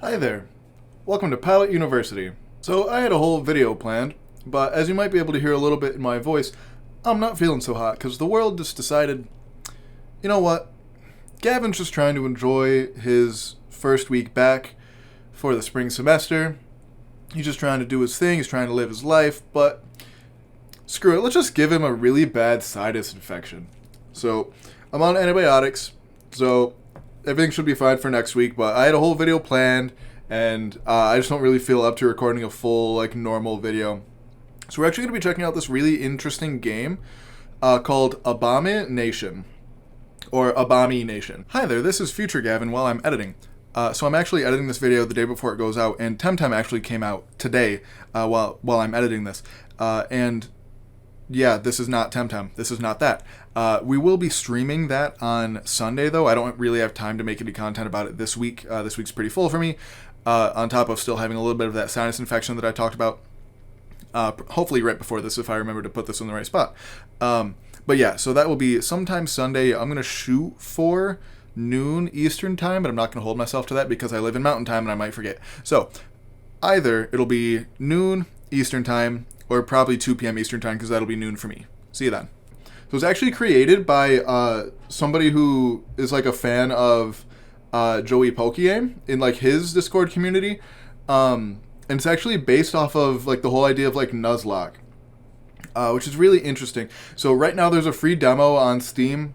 Hi there. Welcome to Pallet University. So I had a whole video planned, but as you might be able to hear a little bit in my voice, I'm not feeling so hot because the world just decided, you know what? Gavin's just trying to enjoy his first week back for the spring semester. He's just trying to do his thing, he's trying to live his life, but screw it, let's just give him a really bad sinus infection. So I'm on antibiotics, so everything should be fine for next week, but I had a whole video planned, and I just don't really feel up to recording a full, normal video. So we're actually going to be checking out this really interesting game called Abomi Nation, or Abomi Nation. Hi there, this is Future Gavin while I'm editing. So I'm actually editing this video the day before it goes out, and Temtem actually came out today while I'm editing this. And yeah, this is not Temtem. This is not that. We will be streaming that on Sunday, though. I don't really have time to make any content about it this week. This week's pretty full for me, on top of still having a little bit of that sinus infection that I talked about. Hopefully right before this, if I remember to put this in the right spot. But yeah, so that will be sometime Sunday. I'm going to shoot for noon Eastern time, but I'm not going to hold myself to that because I live in Mountain Time and I might forget. So either it'll be noon Eastern time or probably 2 p.m. Eastern time because that'll be noon for me. See you then. So it's actually created by somebody who is a fan of Joey Pokemon in his Discord community. And it's actually based off of the whole idea of Nuzlocke, which is really interesting. So right now there's a free demo on Steam.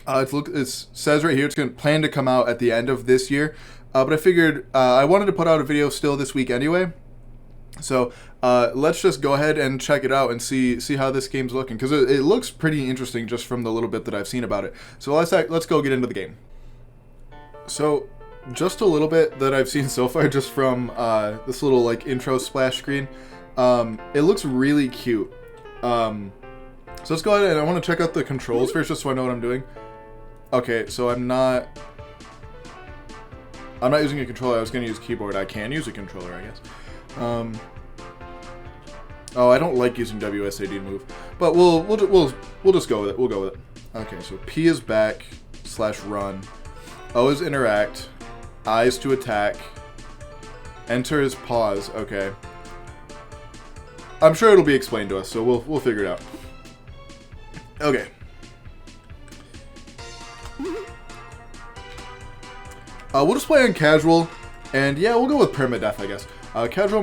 It says right here it's going to plan to come out at the end of this year. But I figured I wanted to put out a video still this week anyway. So let's just go ahead and check it out and see how this game's looking, because it looks pretty interesting just from the little bit that I've seen about it. So let's go get into the game. So just a little bit that I've seen so far, just from this little intro splash screen, it looks really cute. So let's go ahead and I want to check out the controls first, just so I know what I'm doing. Okay, so I'm not using a controller. I was going to use keyboard. I can use a controller, I guess. Oh, I don't like using WSAD to move, but we'll just go with it. We'll go with it. Okay, so P is back / run, O is interact, I is to attack, enter is pause. Okay, I'm sure it'll be explained to us, so we'll figure it out. Okay. We'll just play on casual, and yeah, we'll go with permadeath, I guess. Casual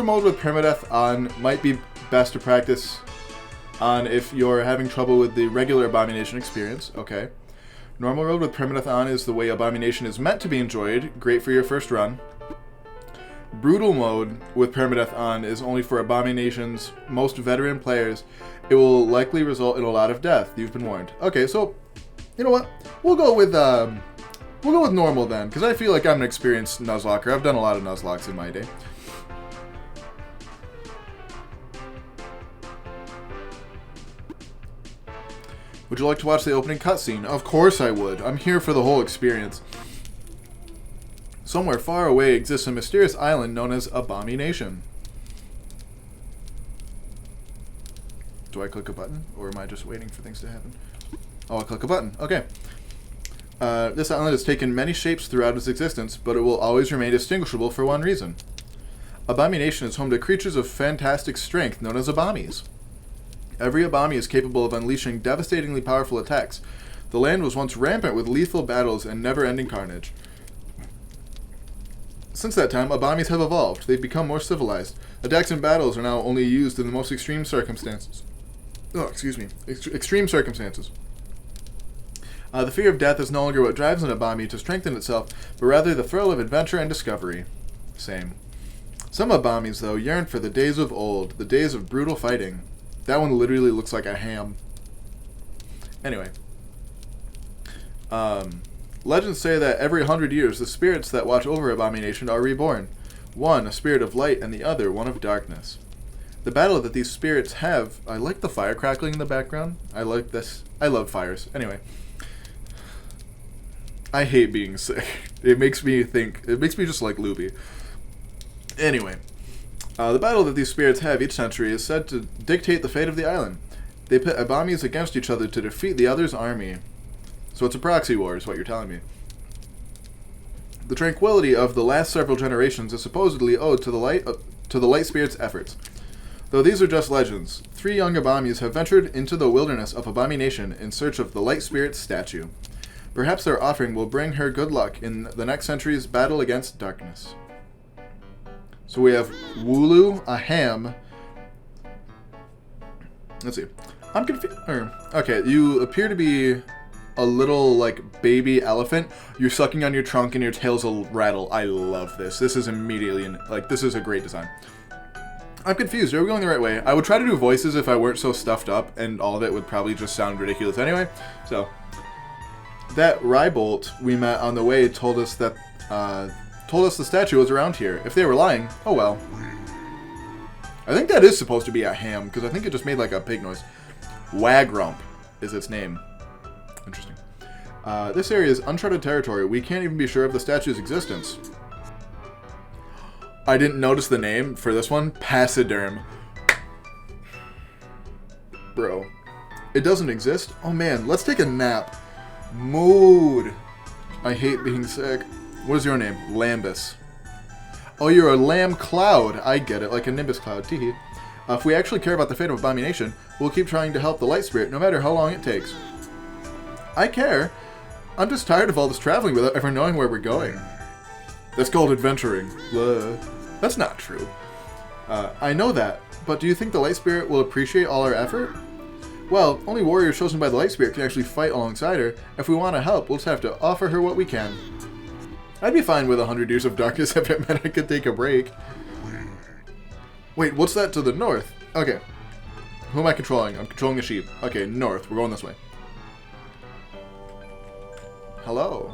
mode with permadeath on might be best to practice on if you're having trouble with the regular Abomination experience. Okay. Normal mode with permadeath on is the way Abomination is meant to be enjoyed. Great for your first run. Brutal mode with permadeath on is only for Abomination's most veteran players. It will likely result in a lot of death. You've been warned. Okay, so you know what? We'll go with normal then, because I feel like I'm an experienced Nuzlocker. I've done a lot of Nuzlocks in my day. Would you like to watch the opening cutscene? Of course I would. I'm here for the whole experience. Somewhere far away exists a mysterious island known as Abomi Nation. Do I click a button, or am I just waiting for things to happen? Oh, I'll click a button. Okay. This island has taken many shapes throughout its existence, but it will always remain distinguishable for one reason. Abomi Nation is home to creatures of fantastic strength known as Abomis. Every Abomi is capable of unleashing devastatingly powerful attacks. The land was once rampant with lethal battles and never-ending carnage. Since that time, Abomis have evolved. They've become more civilized. Attacks and battles are now only used in the most extreme circumstances. Oh, excuse me. Extreme circumstances. The fear of death is no longer what drives an Abomi to strengthen itself, but rather the thrill of adventure and discovery. Same. Some Abomis, though, yearn for the days of old, the days of brutal fighting. That one literally looks like a ham. Anyway. Legends say that every 100 years, the spirits that watch over Abomination are reborn. One, a spirit of light, and the other, one of darkness. The battle that these spirits have... I like the fire crackling in the background. I like this. I love fires. Anyway. I hate being sick. It makes me just like Luby. Anyway. The battle that these spirits have each century is said to dictate the fate of the island. They pit Abomis against each other to defeat the other's army. So it's a proxy war, is what you're telling me. The tranquility of the last several generations is supposedly owed to the light spirit's efforts. Though these are just legends, 3 young Abomis have ventured into the wilderness of Abomi Nation in search of the light spirit's statue. Perhaps their offering will bring her good luck in the next century's battle against darkness. So we have Wooloo, a ham. Let's see. I'm confused. Okay, you appear to be a little, like, baby elephant. You're sucking on your trunk and your tails will rattle. I love this. This is immediately, this is a great design. I'm confused. Are we going the right way? I would try to do voices if I weren't so stuffed up, and all of it would probably just sound ridiculous anyway. So, that Rybolt we met on the way told us that, the statue was around here. If they were lying, oh well. I think that is supposed to be a ham, because I think it just made like a pig noise. Wagrump is its name. Interesting. This area is uncharted territory. We can't even be sure of the statue's existence. I didn't notice the name for this one. Pachyderm. Bro. It doesn't exist? Oh man, let's take a nap. Mood. I hate being sick. What is your name? Lambus. Oh, you're a lamb cloud. I get it, like a nimbus cloud. Teehee. If we actually care about the fate of Abomi Nation, we'll keep trying to help the light spirit, no matter how long it takes. I care. I'm just tired of all this traveling without ever knowing where we're going. That's called adventuring. Blah. That's not true. I know that, but do you think the light spirit will appreciate all our effort? Well, only warriors chosen by the light spirit can actually fight alongside her. If we want to help, we'll just have to offer her what we can. I'd be fine with 100 years of darkness if it meant I could take a break. Wait, what's that to the north? Okay. Who am I controlling? I'm controlling the sheep. Okay, north. We're going this way. Hello.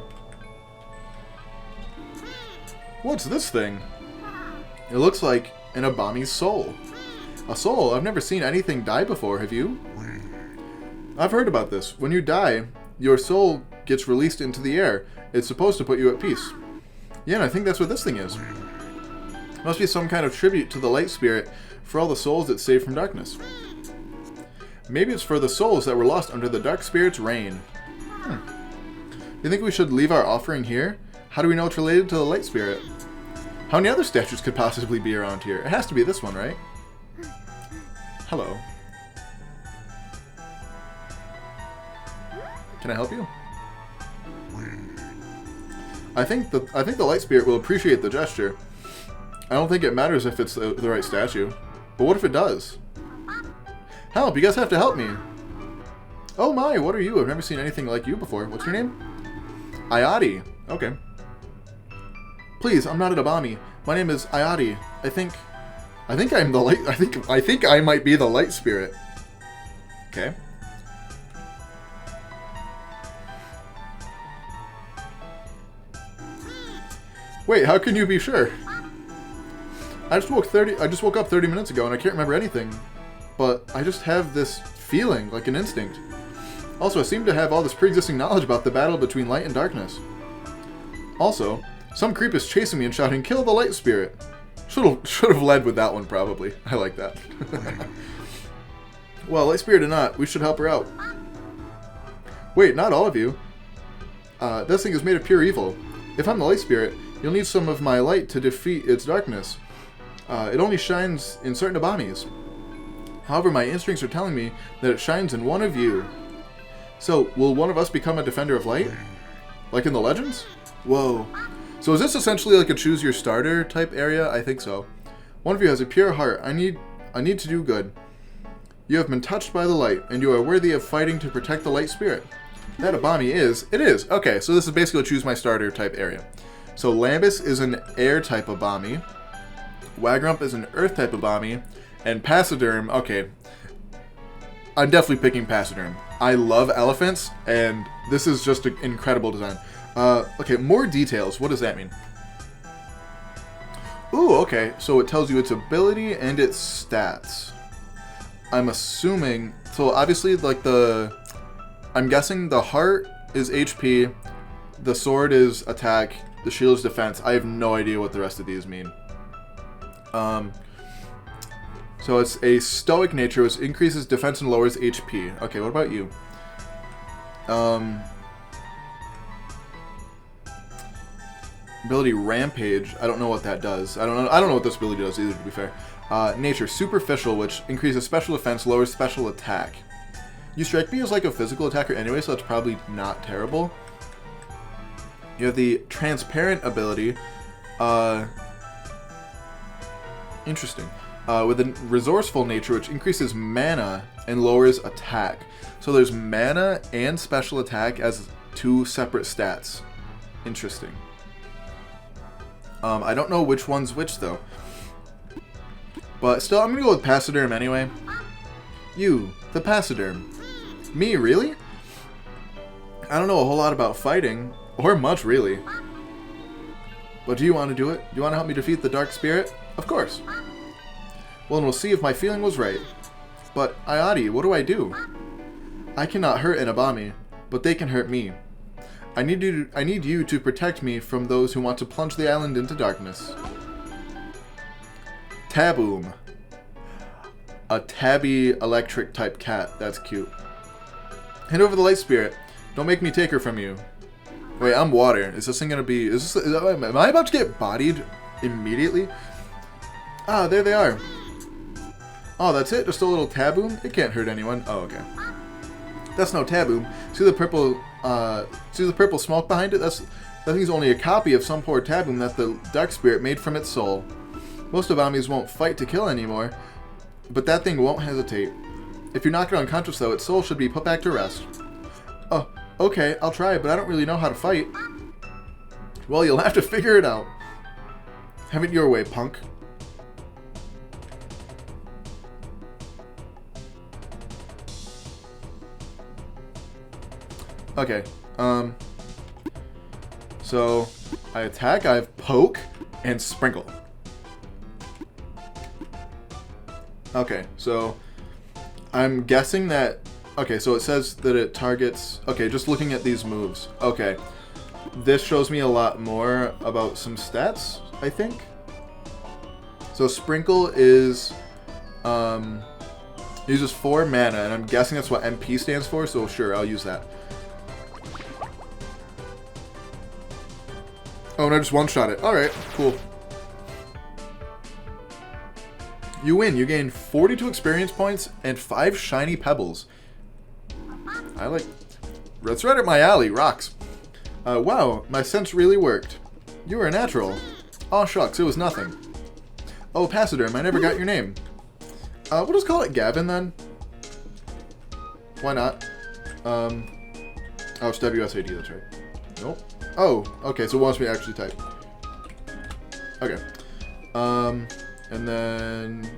What's this thing? It looks like an Abomi's soul. A soul? I've never seen anything die before, have you? I've heard about this. When you die, your soul gets released into the air. It's supposed to put you at peace. Yeah, and I think that's what this thing is. Must be some kind of tribute to the light spirit for all the souls it saved from darkness. Maybe it's for the souls that were lost under the dark spirit's reign. You think we should leave our offering here? How do we know it's related to the light spirit? How many other statues could possibly be around here? It has to be this one, right? Hello. Can I help you? I think the light spirit will appreciate the gesture. I don't think it matters if it's the right statue. But what if it does? Help! You guys have to help me! Oh my, what are you? I've never seen anything like you before. What's your name? Ayati. Okay. Please, I'm not an Abomi. My name is Ayati. I think I'm the light. I think I might be the light spirit. Okay. Wait, how can you be sure? I just woke up 30 minutes ago and I can't remember anything. But I just have this feeling, like an instinct. Also, I seem to have all this pre-existing knowledge about the battle between light and darkness. Also, some creep is chasing me and shouting, "Kill the light spirit!" Should have led with that one, probably. I like that. Well, light spirit or not, we should help her out. Wait, not all of you. This thing is made of pure evil. If I'm the light spirit, you'll need some of my light to defeat its darkness. It only shines in certain Abomis. However, my instincts are telling me that it shines in one of you. So, will one of us become a defender of light? Like in the legends? Whoa. So is this essentially like a choose your starter type area? I think so. One of you has a pure heart. I need to do good. You have been touched by the light, and you are worthy of fighting to protect the light spirit. That Abomi is. It is. Okay, so this is basically a choose my starter type area. So Lambus is an air type Abomi. Wagrump is an earth type Abomi. And Pachyderm, okay. I'm definitely picking Pachyderm. I love elephants, and this is just an incredible design. Okay, more details. What does that mean? Ooh, okay. So it tells you its ability and its stats. I'm assuming... So obviously, like I'm guessing the heart is HP, the sword is attack, the shield is defense. I have no idea what the rest of these mean. So it's a stoic nature, which increases defense and lowers HP. Okay, what about you? Ability Rampage. I don't know what that does. I don't know what this ability does either, to be fair. Nature Superficial, which increases special defense, lowers special attack. You strike me as like a physical attacker anyway, so that's probably not terrible. You have the Transparent ability. Interesting. With a Resourceful Nature, which increases mana and lowers attack. So there's mana and special attack as 2 separate stats. Interesting. I don't know which one's which, though. But still, I'm going to go with Pachyderm anyway. You, the Pachyderm. Me, really? I don't know a whole lot about fighting, or much, really. But do you want to do it? Do you want to help me defeat the Dark Spirit? Of course. Well, and we'll see if my feeling was right. But, Ayati, what do I do? I cannot hurt an Abomi, but they can hurt me. I need you to protect me from those who want to plunge the island into darkness. Taboom. A tabby electric type cat. That's cute. Hand over the light spirit. Don't make me take her from you. Wait, I'm water. Is this thing gonna be... am I about to get bodied immediately? Ah, there they are. Oh, that's it? Just a little Taboom? It can't hurt anyone. Oh, okay. That's no Taboom. See the purple smoke behind it? That thing's only a copy of some poor Taboom that the Dark Spirit made from its soul. Most Abomis won't fight to kill anymore, but that thing won't hesitate. If you knock it unconscious, though, its soul should be put back to rest. Oh, okay, I'll try, but I don't really know how to fight. Well, you'll have to figure it out. Have it your way, punk. Okay, so I attack, I have Poke, and Sprinkle. Okay, so I'm guessing that... Okay, so it says that it targets... Okay, just looking at these moves. Okay, this shows me a lot more about some stats, I think. So Sprinkle is... uses 4 mana, and I'm guessing that's what MP stands for, so sure, I'll use that. Oh, and I just one-shot it. Alright, cool. You win. You gain 42 experience points and 5 shiny pebbles. I like... That's right up my alley. Rocks. Wow, my sense really worked. You were a natural. Aw, shucks, it was nothing. Oh, Pachyderm, I never got your name. We'll just call it Gavin, then. Why not? Oh, it's WSAD, that's right. Nope. Oh, okay, so it wants me to actually type. Okay. And then...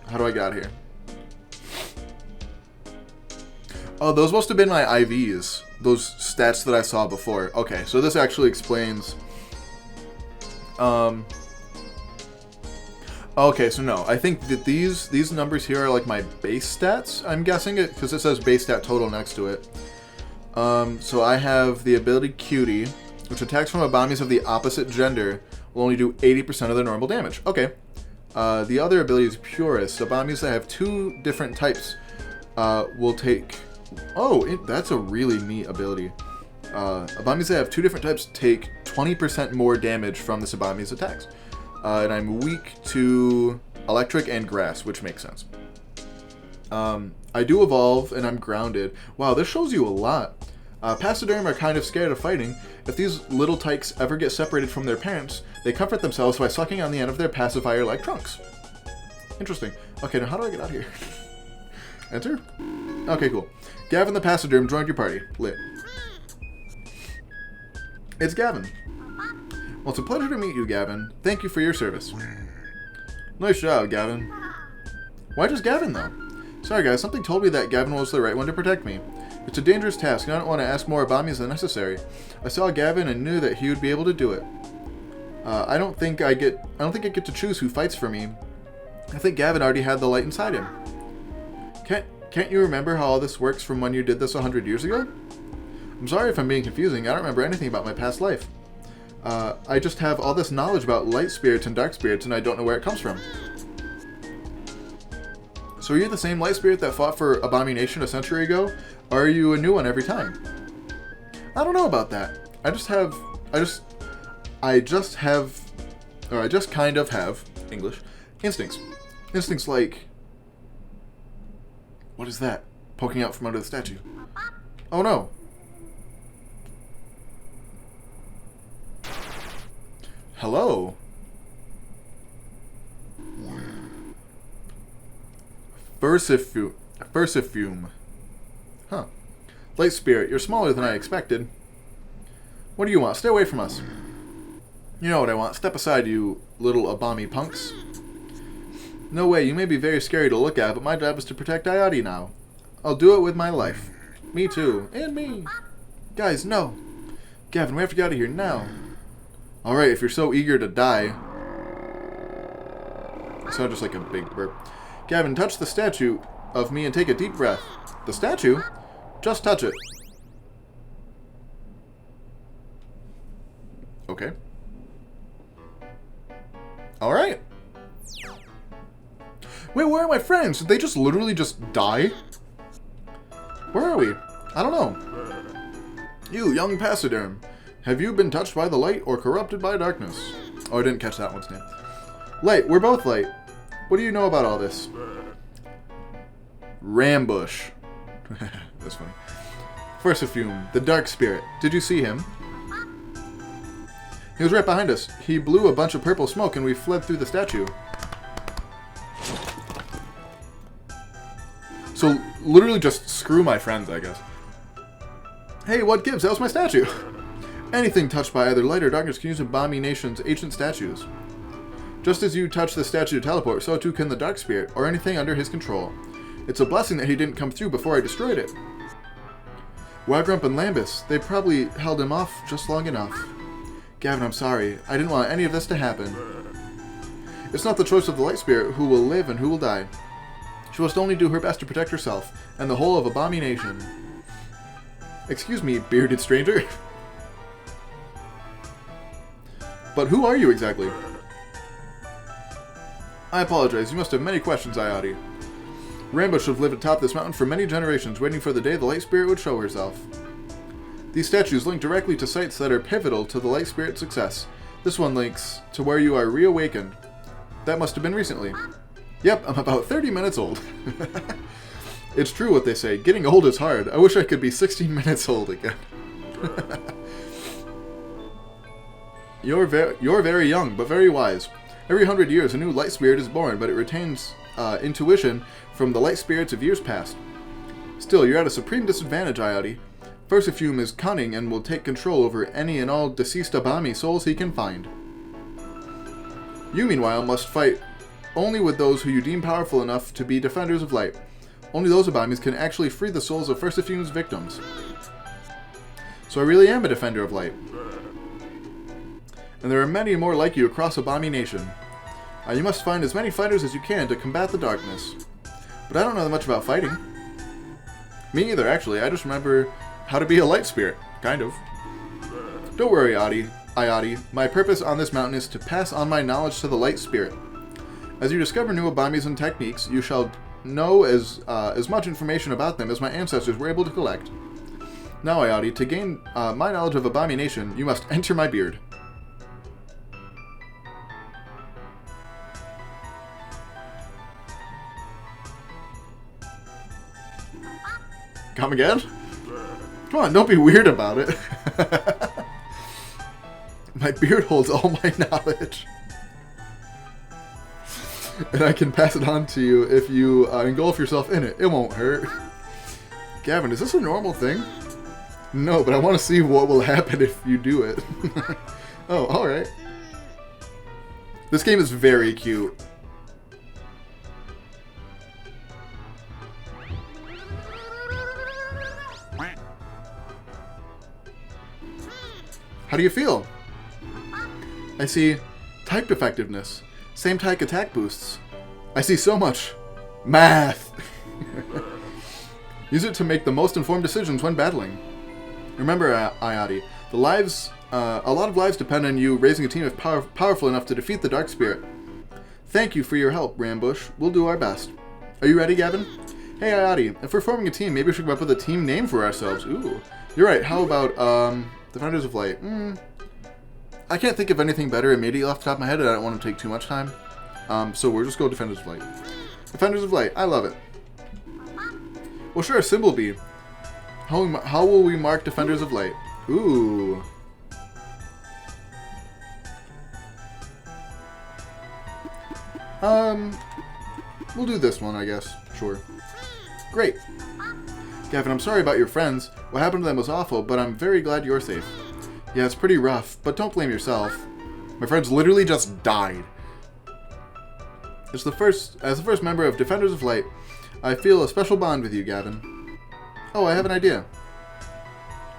How do I get out of here? Oh, those must have been my IVs. Those stats that I saw before. Okay, so this actually explains... Okay, so no. I think that these numbers here are like my base stats, I'm guessing it, because it says base stat total next to it. So I have the ability Cutie, which attacks from Abomis of the opposite gender will only do 80% of their normal damage. Okay. The other ability is Purist. Abomis that have 2 different types will take... Oh, that's a really neat ability. Abomis that have 2 different types take 20% more damage from this Abomi's attacks. And I'm weak to Electric and Grass, which makes sense. I do evolve, and I'm grounded. Wow, this shows you a lot. Pachyderm are kind of scared of fighting. If these little tykes ever get separated from their parents, they comfort themselves by sucking on the end of their pacifier like trunks. Interesting. Okay, now how do I get out of here? Enter? Okay, cool. Gavin the Pachyderm joined your party. Lit. It's Gavin. Well, it's a pleasure to meet you, Gavin. Thank you for your service. Nice job, Gavin. Why just Gavin, though? Sorry, guys. Something told me that Gavin was the right one to protect me. It's a dangerous task, and I don't want to ask more Abomis than necessary. I saw Gavin and knew that he would be able to do it. I don't think I get to choose who fights for me. I think Gavin already had the light inside him. Can't you remember how all this works from when you did this 100 years ago? I'm sorry if I'm being confusing. I don't remember anything about my past life. I just have all this knowledge about light spirits and dark spirits, and I don't know where it comes from. So are you the same light spirit that fought for Abomination a century ago, or are you a new one every time? I don't know about that. I just have, I just have, or I just kind of have, English, instincts. Instincts like, what is that? Poking out from under the statue. Oh no. Hello. Versifume. Huh. Light spirit, you're smaller than I expected. What do you want? Stay away from us. You know what I want. Step aside, you little Abomi punks. No way, you may be very scary to look at, but my job is to protect Ayati now. I'll do it with my life. Me too. And me. Guys, no. Gavin, we have to get out of here now. Alright, if you're so eager to die. It sounded just like a big burp. Gavin, touch the statue of me and take a deep breath. The statue? Just touch it. Okay. Alright. Wait, where are my friends? Did they just literally just die? Where are we? I don't know. You, young pachyderm. Have you been touched by the light or corrupted by darkness? Oh, I didn't catch that one's name. Light, we're both light. What do you know about all this? Rambush. That's funny. Versifume, the dark spirit. Did you see him? He was right behind us. He blew a bunch of purple smoke and we fled through the statue. So, literally just screw my friends, I guess. Hey, what gives? That was my statue. Anything touched by either light or darkness can use Abomi Nation's ancient statues. Just as you touch the statue to teleport, so too can the dark spirit, or anything under his control. It's a blessing that he didn't come through before I destroyed it. Wagrump and Lambus, they probably held him off just long enough. Gavin, I'm sorry. I didn't want any of this to happen. It's not the choice of the light spirit who will live and who will die. She must only do her best to protect herself, and the whole of Abomi Nation. Excuse me, bearded stranger. But who are you exactly? I apologize, you must have many questions, Ayati. Rambush have lived atop this mountain for many generations, waiting for the day the light spirit would show herself. These statues link directly to sites that are pivotal to the light spirit's success. This one links to where you are reawakened. That must have been recently. Yep, I'm about 30 minutes old. It's true what they say, getting old is hard. I wish I could be 16 minutes old again. You're very young, but very wise. Every 100 years, a new light spirit is born, but it retains intuition from the light spirits of years past. Still, you're at a supreme disadvantage, Ayati. Versifume is cunning and will take control over any and all deceased Abomi souls he can find. You, meanwhile, must fight only with those who you deem powerful enough to be defenders of light. Only those Abomis can actually free the souls of Versifume's victims. So I really am a defender of light. And there are many more like you across Abomi Nation. You must find as many fighters as you can to combat the darkness. But I don't know that much about fighting. Me either, actually. I just remember how to be a light spirit. Kind of. Don't worry, Ayati. My purpose on this mountain is to pass on my knowledge to the light spirit. As you discover new Abomis and techniques, you shall know as much information about them as my ancestors were able to collect. Now, Ayati, to gain my knowledge of Abomi Nation, you must enter my beard. Come again? Come on, don't be weird about it. My beard holds all my knowledge. And I can pass it on to you if you engulf yourself in it. It won't hurt. Gavin, is this a normal thing? No, but I want to see what will happen if you do it. Oh, alright. This game is very cute. How do you feel? I see type effectiveness. Same type attack boosts. I see so much. Math! Use it to make the most informed decisions when battling. Remember, Ayati, a lot of lives depend on you raising a team of powerful enough to defeat the Dark Spirit. Thank you for your help, Rambush. We'll do our best. Are you ready, Gavin? Hey, Ayati, if we're forming a team, maybe we should come up with a team name for ourselves. Ooh. You're right, how about, Defenders of Light. I can't think of anything better immediately off the top of my head, and I don't want to take too much time. So we'll just go Defenders of Light. Defenders of Light. I love it. What should our symbol be? How will we mark Defenders of Light? Ooh. We'll do this one, I guess. Sure. Great. Gavin, I'm sorry about your friends. What happened to them was awful, but I'm very glad you're safe. Yeah, it's pretty rough, but don't blame yourself. My friends literally just died. As the first member of Defenders of Light, I feel a special bond with you, Gavin. Oh, I have an idea.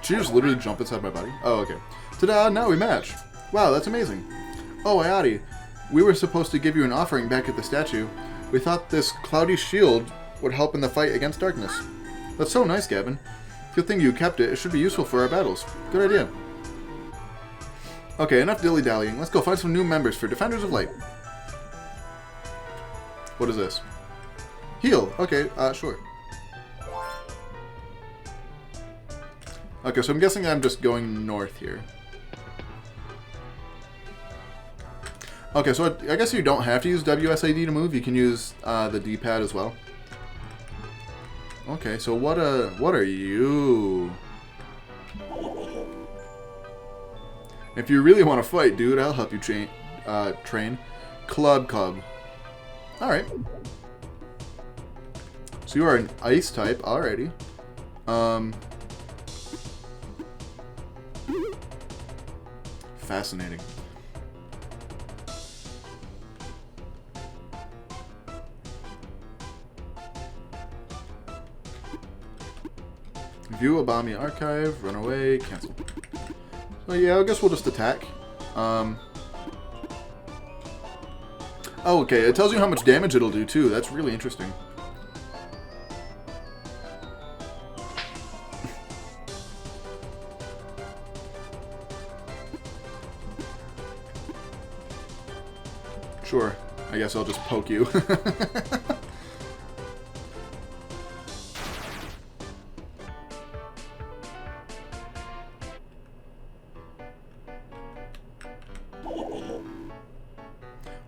Did you just literally jump inside my body? Oh, okay. Ta-da, now we match. Wow, that's amazing. Oh, Ayati, we were supposed to give you an offering back at the statue. We thought this cloudy shield would help in the fight against darkness. That's so nice, Gavin. Good thing you kept it. It should be useful for our battles. Good idea. Okay, enough dilly-dallying. Let's go find some new members for Defenders of Light. What is this? Heal. Okay, sure. Okay, so I'm guessing I'm just going north here. Okay, so I guess you don't have to use WSAD to move. You can use the D-pad as well. Okay, so what are you? If you really want to fight, dude, I'll help you train. Club Cub. Alright. So you are an ice type, alrighty. Fascinating. View Abomi archive, run away, cancel. So yeah, I guess we'll just attack. Oh, okay, it tells you how much damage it'll do too. That's really interesting. Sure, I guess I'll just poke you.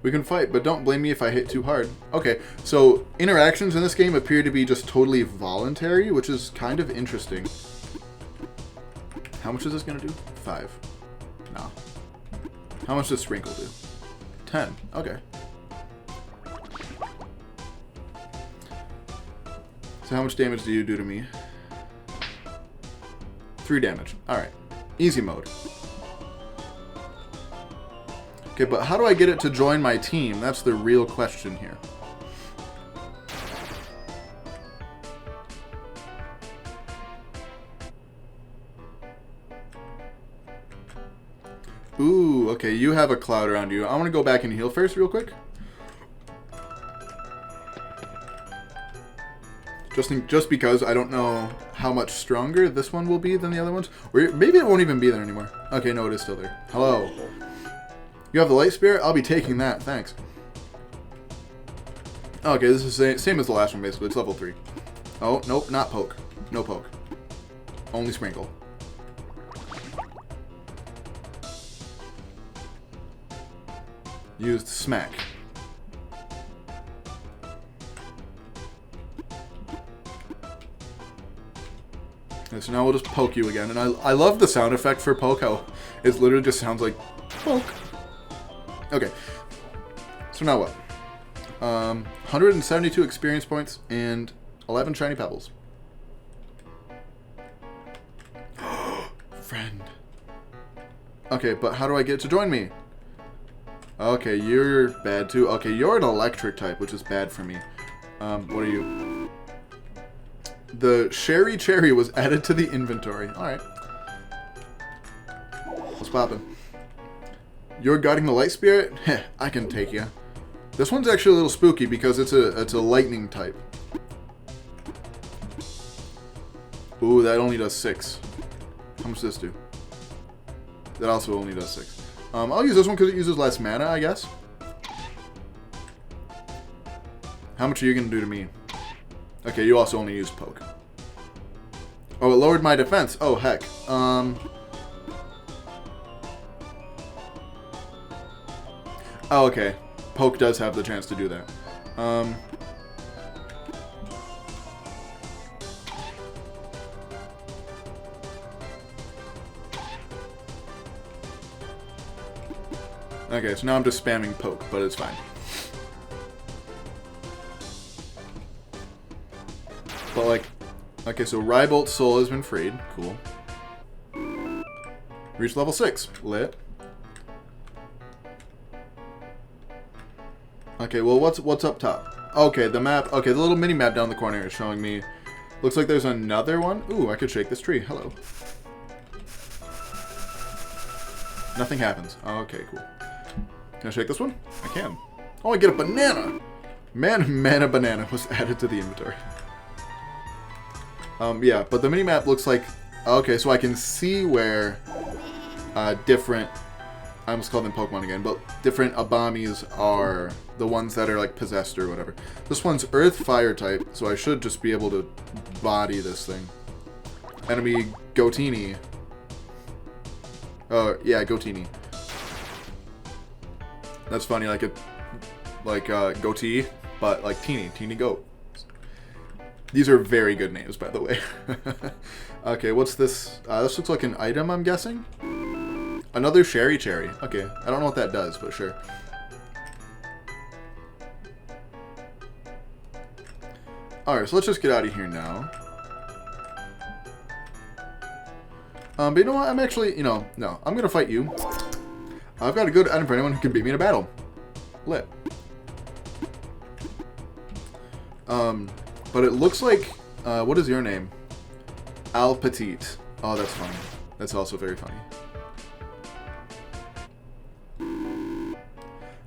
We can fight, but don't blame me if I hit too hard. Okay, so interactions in this game appear to be just totally voluntary, which is kind of interesting. How much is this going to do? 5. No. How much does Sprinkle do? 10. Okay. So how much damage do you do to me? 3 damage. Alright. Easy mode. Okay, but how do I get it to join my team? That's the real question here. Ooh, okay, you have a cloud around you. I want to go back and heal first real quick. Just because I don't know how much stronger this one will be than the other ones. Or maybe it won't even be there anymore. Okay, no, it is still there. Hello. You have the light spirit? I'll be taking that, thanks. Okay, this is the same as the last one, basically. It's level 3. Oh, nope, not poke. No poke. Only Sprinkle. Used Smack. Okay, so now we'll just poke you again. And I love the sound effect for poke, how it literally just sounds like poke. Okay, so now what? 172 experience points and 11 shiny pebbles. Friend. Okay, but how do I get it to join me? Okay, you're bad too. Okay, you're an electric type, which is bad for me. What are you? The Sherry Cherry was added to the inventory. Alright. What's poppin'? You're guarding the light spirit? Heh, I can take you. This one's actually a little spooky because it's a lightning type. Ooh, that only does 6. How much does this do? That also only does 6. I'll use this one because it uses less mana, I guess. How much are you going to do to me? Okay, you also only use poke. Oh, it lowered my defense. Oh, heck. Oh, okay. Poke does have the chance to do that. Okay, so now I'm just spamming Poke, but it's fine. But like, okay, so Rybolt's soul has been freed. Cool. Reach level 6. Lit. Okay, well, what's up top? Okay, the map. Okay, the little mini map down the corner is showing me. Looks like there's another one. Ooh, I could shake this tree. Hello. Nothing happens. Okay, cool. Can I shake this one? I can. Oh, I get a banana. Mana banana was added to the inventory. Yeah, but the mini map looks like. Okay, so I can see where different. I almost called them Pokemon again, but different Abomis are the ones that are like possessed or whatever. This one's Earth Fire type, so I should just be able to body this thing. Enemy Gotini. Oh yeah, Gotini. That's funny, like goatee, but like teeny goat. These are very good names, by the way. Okay, what's this? This looks like an item, I'm guessing. Another Sherry Cherry. Okay, I don't know what that does, but sure. Alright, so let's just get out of here now. But you know what? I'm actually, no, I'm gonna fight you. I've got a good item for anyone who can beat me in a battle. Lit. But it looks like, what is your name? Al Petite. Oh, that's funny. That's also very funny.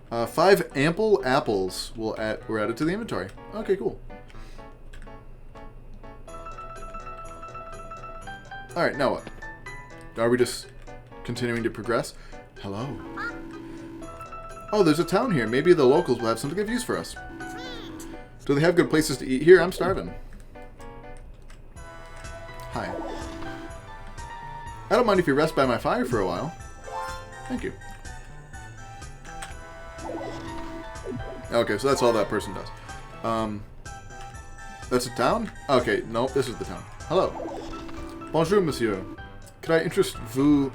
5 ample apples were added to the inventory. Okay, cool. Alright, now what? Are we just continuing to progress? Hello. Oh, there's a town here. Maybe the locals will have something of use for us. Do they have good places to eat here? I'm starving. Hi. I don't mind if you rest by my fire for a while. Thank you. Okay, so that's all that person does. That's a town? Okay, nope, this is the town. Hello. Bonjour, monsieur. Could I interest vous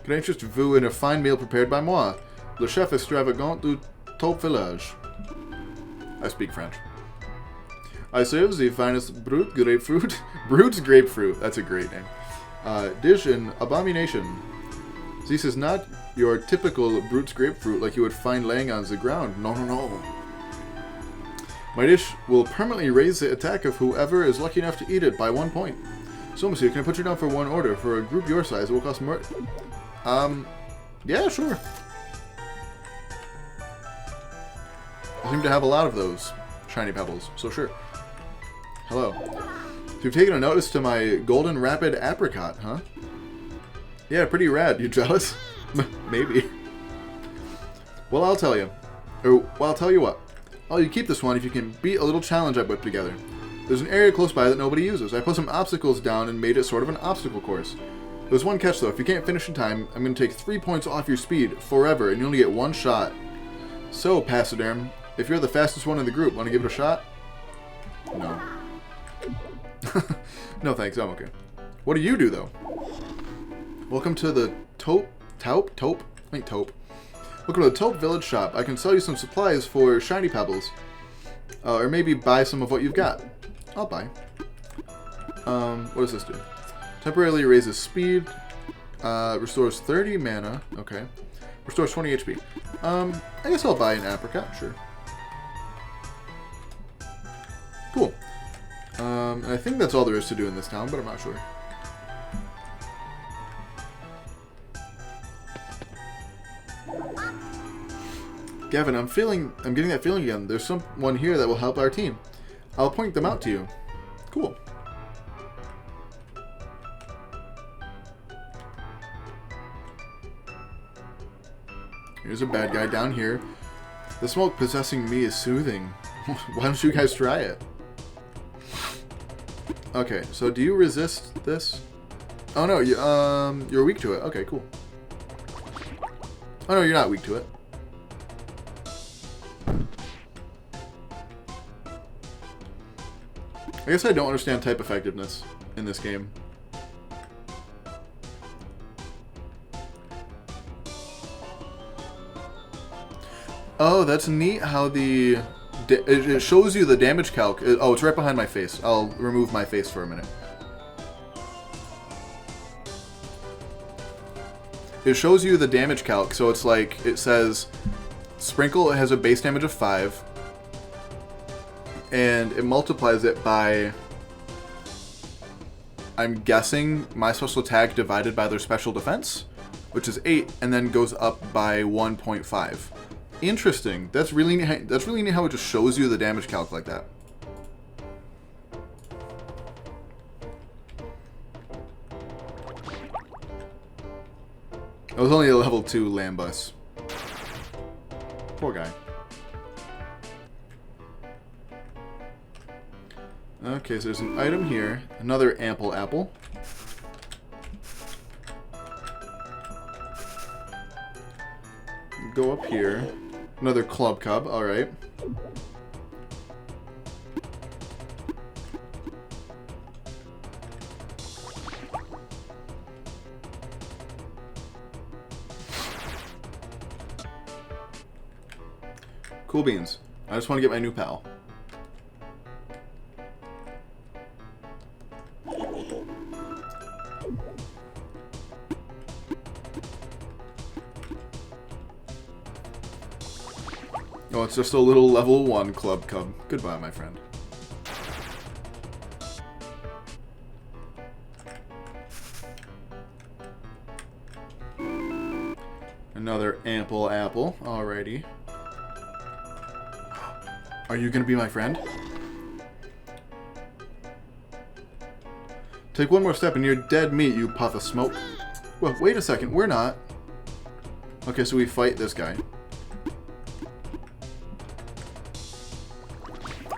in a fine meal prepared by moi, le chef extravagant du top village? I speak French. I serve the finest brut grapefruit. Brut's grapefruit. That's a great name. Dish in abomination. This is not your typical Brut's grapefruit like you would find laying on the ground. No. My dish will permanently raise the attack of whoever is lucky enough to eat it by 1 point. So, monsieur, can I put you down for one order? For a group your size, it will cost more. Yeah, sure. I seem to have a lot of those shiny pebbles, so sure. Hello. You've taken a notice to my golden rapid apricot, huh? Yeah, pretty rad. You jealous? Maybe. Well, I'll tell you. I'll tell you what. Oh, you keep this one if you can beat a little challenge I put together. There's an area close by that nobody uses. I put some obstacles down and made it sort of an obstacle course. There's one catch though. If you can't finish in time, I'm going to take 3 points off your speed forever, and you only get 1 shot. So, Pachyderm, if you're the fastest one in the group, want to give it a shot? No. No thanks, I'm okay. What do you do though? Welcome to the Taupe. Welcome to the Taupe Village shop. I can sell you some supplies for shiny pebbles. Or maybe buy some of what you've got. I'll buy. What does this do? Temporarily raises speed. Restores 30 mana. Okay. Restores 20 HP. I guess I'll buy an apricot. Sure. Cool. And I think that's all there is to do in this town, but I'm not sure. Gavin, I'm getting that feeling again. There's someone here that will help our team. I'll point them out to you. Cool. Here's a bad guy down here. The smoke possessing me is soothing. Why don't you guys try it? Okay, so do you resist this? Oh no, you're weak to it. Okay, cool. Oh no, you're not weak to it. I guess I don't understand type effectiveness in this game. Oh, that's neat how it shows you the damage calc. Oh, it's right behind my face. I'll remove my face for a minute. It shows you the damage calc, so it's like, it says, Sprinkle has a base damage of 5, and it multiplies it by, I'm guessing, my special attack divided by their special defense, which is 8, and then goes up by 1.5. Interesting. That's really neat. That's really neat how it just shows you the damage calc like that. It was only a level 2 Lambus. Poor guy. Okay, so there's an item here. Another ample apple. Go up here. Another club cub, alright. Cool beans. I just want to get my new pal. Oh, it's just a little level 1 club cub. Goodbye, my friend. Another ample apple. Alrighty. Are you gonna be my friend? Take one more step and you're dead meat, you puff of smoke. Well, wait a second. We're not. Okay, so we fight this guy.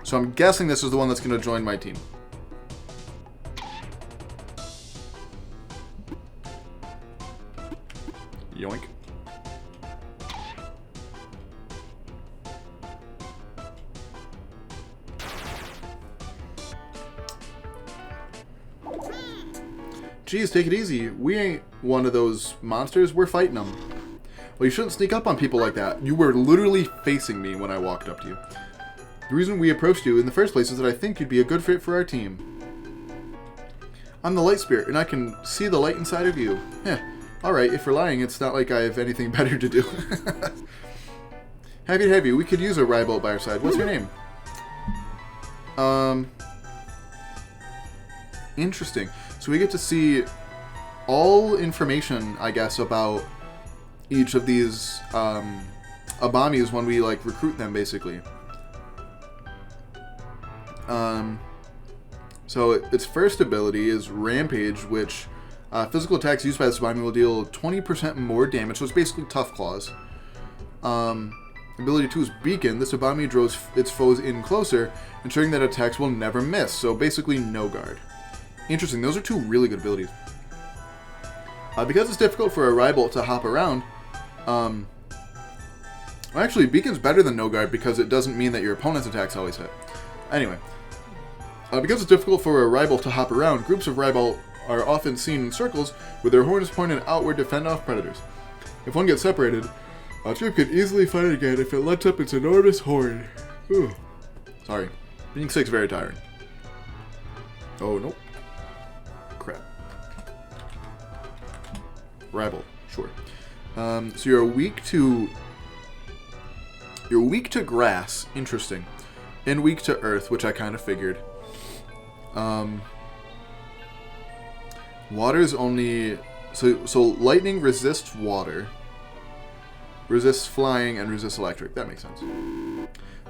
So I'm guessing this is the one that's going to join my team. Yoink. Geez, take it easy. We ain't one of those monsters. We're fighting them. Well, you shouldn't sneak up on people like that. You were literally facing me when I walked up to you. The reason we approached you in the first place is that I think you'd be a good fit for our team. I'm the light spirit, and I can see the light inside of you. Heh. Alright, if we're lying, it's not like I have anything better to do. Happy to have you. We could use a Rybolt by our side. What's your name? Interesting. So we get to see all information, I guess, about each of these Abomis when we, like, recruit them, basically. So its first ability is Rampage, which physical attacks used by this Abomi will deal 20% more damage, so it's basically Tough Claws. Ability 2 is Beacon. This Abomi draws its foes in closer, ensuring that attacks will never miss, so basically no guard. Interesting, those are two really good abilities. Because it's difficult for a Rybolt to hop around, well, actually, Beacon's better than no guard because it doesn't mean that your opponent's attacks always hit. Anyway, because it's difficult for a Rybolt to hop around, groups of Rybolt are often seen in circles with their horns pointed outward to fend off predators. If one gets separated, a troop could easily fight it again if it lets up its enormous horn. Ooh. Sorry. Being sick is very tiring. Oh, nope. Crap. Rybolt, sure. So you're weak to grass. Interesting. And weak to earth, which I kind of figured. Water's only... So lightning resists water. Resists flying and resists electric. That makes sense.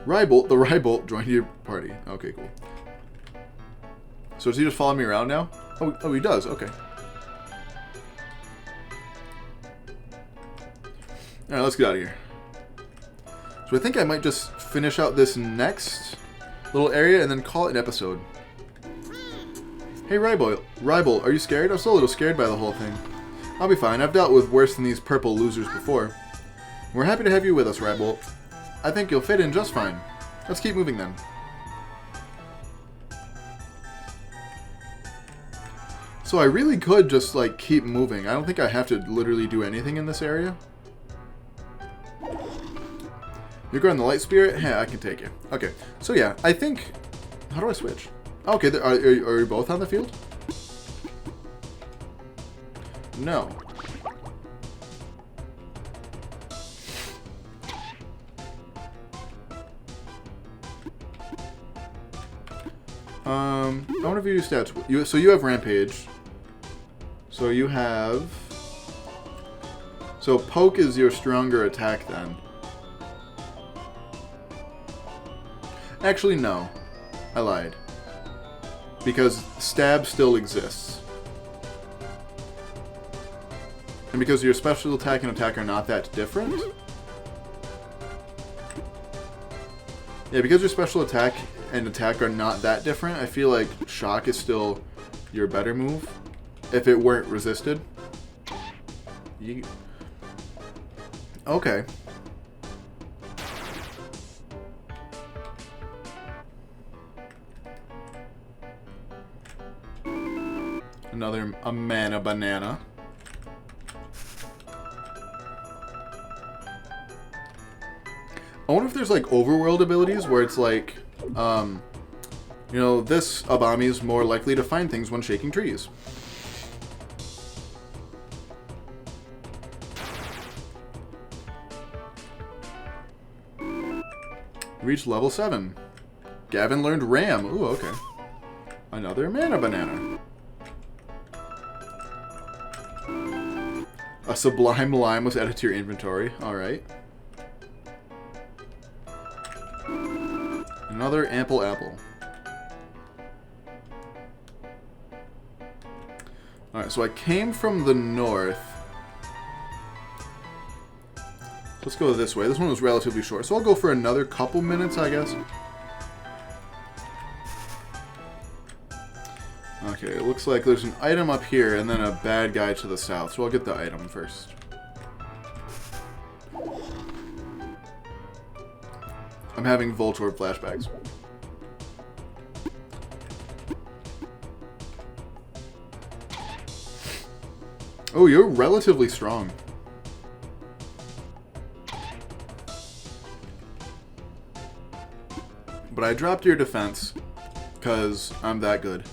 Rybolt, the Rybolt joined your party. Okay, cool. So does he just follow me around now? Oh, he does. Okay. Alright, let's get out of here. So I think I might just finish out this next little area and then call it an episode. Hey, Rybolt, are you scared? I'm still a little scared by the whole thing. I'll be fine. I've dealt with worse than these purple losers before. We're happy to have you with us, Rybolt. I think you'll fit in just fine. Let's keep moving then. So I really could just, like, keep moving. I don't think I have to literally do anything in this area. You're going the light spirit? Yeah, I can take you. Okay, so yeah, I think... How do I switch? Okay, are you both on the field? No. I want to view your stats. So you have Rampage. So you have... So Poke is your stronger attack then. Actually, no. I lied. Because Stab still exists. And because your special attack and attack are not that different. Yeah, because your special attack and attack are not that different, I feel like Shock is still your better move. If it weren't resisted. Okay. A mana banana. I wonder if there's like overworld abilities where it's like, you know, this Abomi is more likely to find things when shaking trees. Reached level 7. Gavin learned Ram. Ooh, okay. Another mana banana. A Sublime Lime was added to your inventory. Alright. Another Ample Apple. Alright, so I came from the north. Let's go this way. This one was relatively short, so I'll go for another couple minutes, I guess. Okay, it looks like there's an item up here and then a bad guy to the south, so I'll get the item first. I'm having Voltorb flashbacks. Oh, you're relatively strong. But I dropped your defense because I'm that good.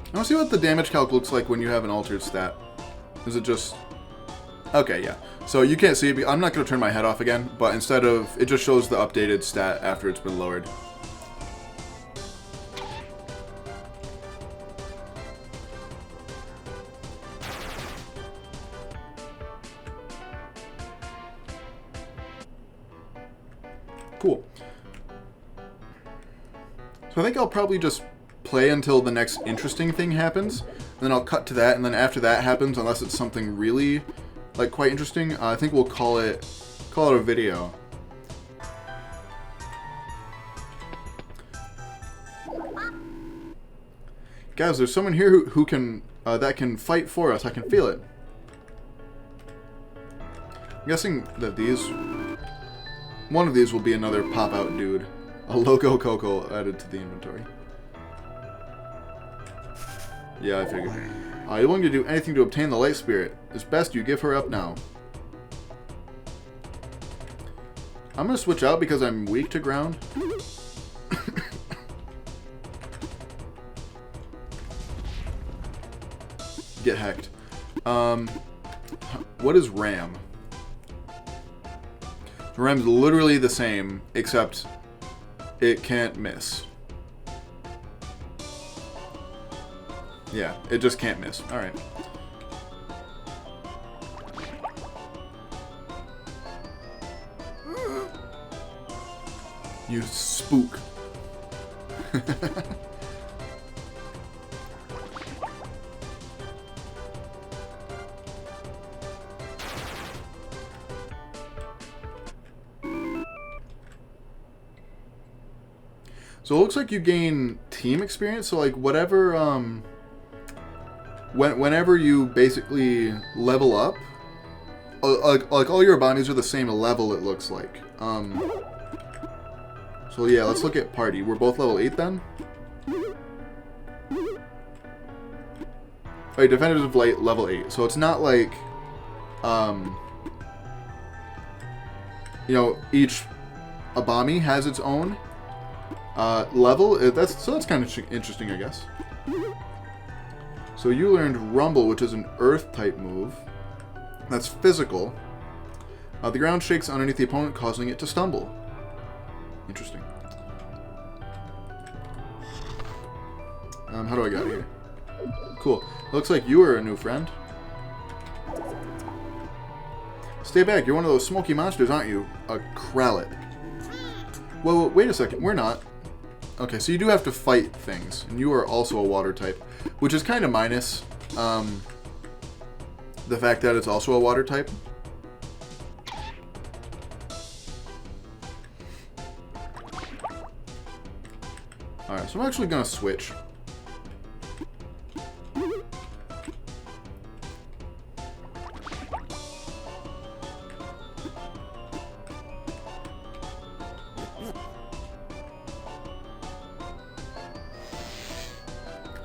I want to see what the damage calc looks like when you have an altered stat. Is it just... Okay, yeah. So you can't see it. I'm not going to turn my head off again, but instead of... It just shows the updated stat after it's been lowered. Cool. So I think I'll probably just play until the next interesting thing happens, and then I'll cut to that, and then after that happens, unless it's something really, like, quite interesting, I think we'll call it a video. Guys, there's someone here who can, that can fight for us. I can feel it. I'm guessing that one of these will be another pop-out dude. A Loco Coco added to the inventory. Yeah, I figured. You're willing to do anything to obtain the light spirit. It's best you give her up now. I'm gonna switch out because I'm weak to ground. Get hecked. What is Ram? Ram's literally the same, except it can't miss. Yeah, it just can't miss. Alright. You spook. So it looks like you gain team experience, so like whatever, whenever you basically level up, like all your Abomis are the same level, it looks like. So So yeah, let's look at party. We're both level 8 then? Alright, definitive light level 8. So it's not like, you know, each Abomi has its own level. That's kind of interesting, I guess. So you learned Rumble, which is an Earth type move. That's physical. The ground shakes underneath the opponent, causing it to stumble. Interesting. How do I get out of here? Cool. Looks like you are a new friend. Stay back. You're one of those smoky monsters, aren't you? A Pallet. Whoa, wait a second. We're not. Okay, so you do have to fight things. And you are also a water type. Which is kind of minus the fact that it's also a water type. Alright, so I'm actually going to switch.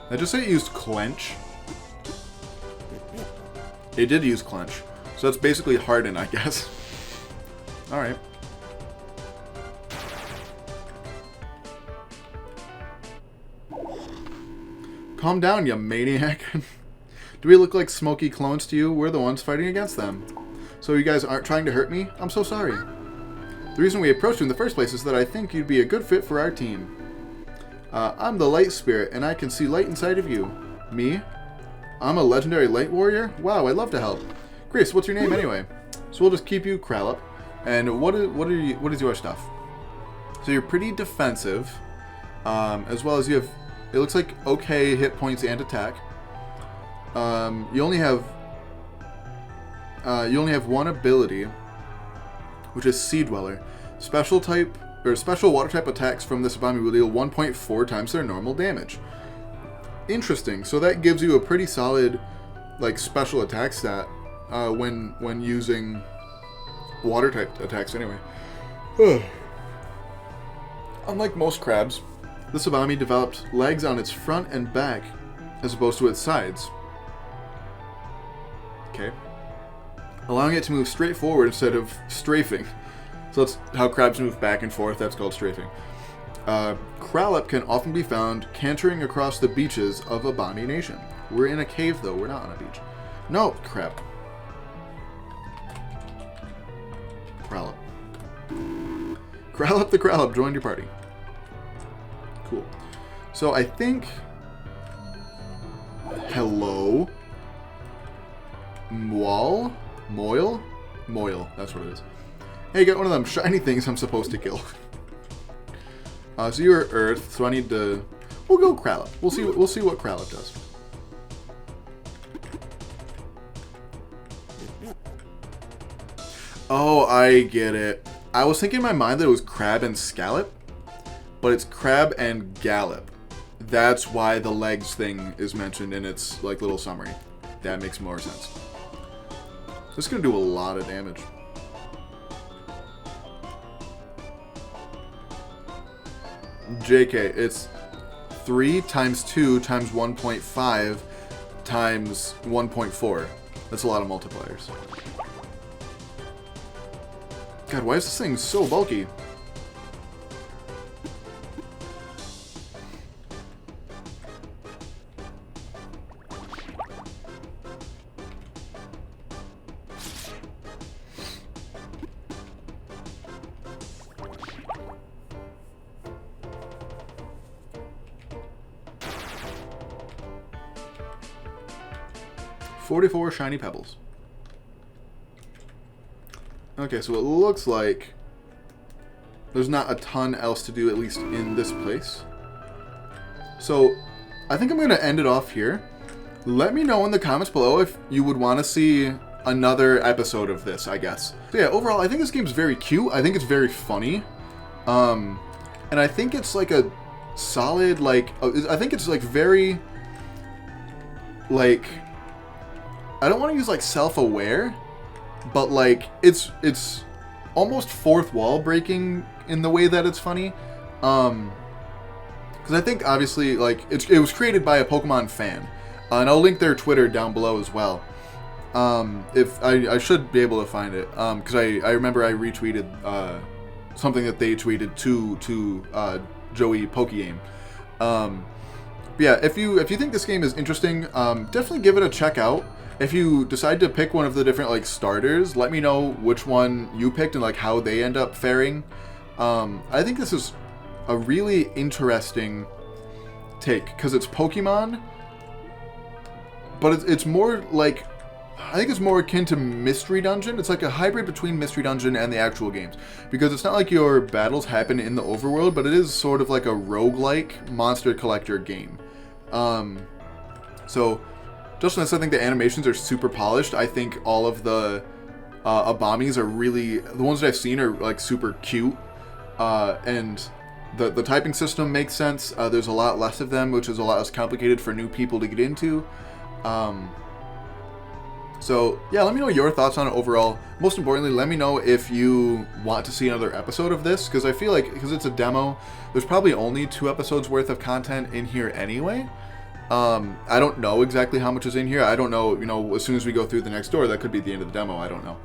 I just say it used Clench. It did use Clench. So that's basically Harden, I guess. Alright. Calm down, you maniac. Do we look like smoky clones to you? We're the ones fighting against them. So you guys aren't trying to hurt me? I'm so sorry. The reason we approached you in the first place is that I think you'd be a good fit for our team. I'm the light spirit, and I can see light inside of you. Me? I'm a legendary light warrior? Wow, I'd love to help. Grace, what's your name anyway? So we'll just keep you Pallet. And what is your stuff? So you're pretty defensive, as well as you have, it looks like okay hit points and attack. You only have one ability, which is Sea Dweller. Special water type attacks from this Abomi will deal 1.4 times their normal damage. Interesting. So that gives you a pretty solid, like, special attack stat when using water type attacks. Anyway, unlike most crabs, this Abomi developed legs on its front and back, as opposed to its sides. Okay, allowing it to move straight forward instead of strafing. So that's how crabs move back and forth. That's called strafing. Pallet can often be found cantering across the beaches of Abomi Nation. We're in a cave, though. We're not on a beach. No, crap. Pallet. Pallet the Pallet joined your party. Cool. So I think... Hello? Moil? Moil. That's what it is. Hey, got one of them shiny things I'm supposed to kill. So you're Earth, so I need to... We'll go Pallet. We'll see what Pallet does. Oh, I get it. I was thinking in my mind that it was Crab and Scallop, but it's Crab and Gallop. That's why the legs thing is mentioned in its like little summary. That makes more sense. This is gonna do a lot of damage. JK, it's 3 times 2 times 1.5 times 1.4. That's a lot of multipliers. God, why is this thing so bulky? $44 shiny pebbles. Okay, so it looks like there's not a ton else to do, at least in this place. So I think I'm going to end it off here. Let me know in the comments below if you would want to see another episode of this, I guess. So yeah, overall, I think this game's very cute. I think it's very funny. And I think it's like a solid, like, I think it's like very, like, I don't want to use like self-aware, but like it's almost fourth wall breaking in the way that it's funny. Because I think, obviously, like, it was created by a Pokemon fan. And I'll link their Twitter down below as well. If I should be able to find it. Because I remember I retweeted something that they tweeted to Joey Pokegame. But yeah, if you think this game is interesting, definitely give it a check out. If you decide to pick one of the different, like, starters, let me know which one you picked and, like, how they end up faring. I think this is a really interesting take, because it's Pokemon, but it's more like, I think it's more akin to Mystery Dungeon. It's like a hybrid between Mystery Dungeon and the actual games, because it's not like your battles happen in the overworld, but it is sort of like a roguelike monster collector game. So just as I think the animations are super polished, I think all of the Abomis are really, the ones that I've seen are like super cute, and the typing system makes sense. There's a lot less of them, which is a lot less complicated for new people to get into. So yeah, let me know your thoughts on it overall. Most importantly, let me know if you want to see another episode of this, because I feel like, because it's a demo, there's probably only 2 episodes worth of content in here anyway. I don't know exactly how much is in here. I don't know, you know, as soon as we go through the next door, that could be the end of the demo. I don't know.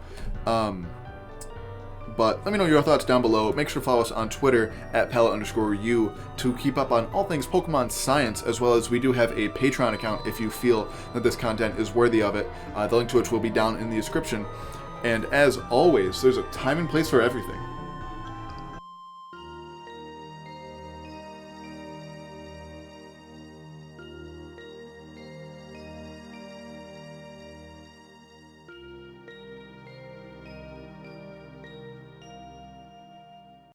But let me know your thoughts down below. Make sure to follow us on Twitter at Pallet_U to keep up on all things Pokemon science, as well as we do have a Patreon account if you feel that this content is worthy of it. The link to which will be down in the description. And as always, there's a time and place for everything.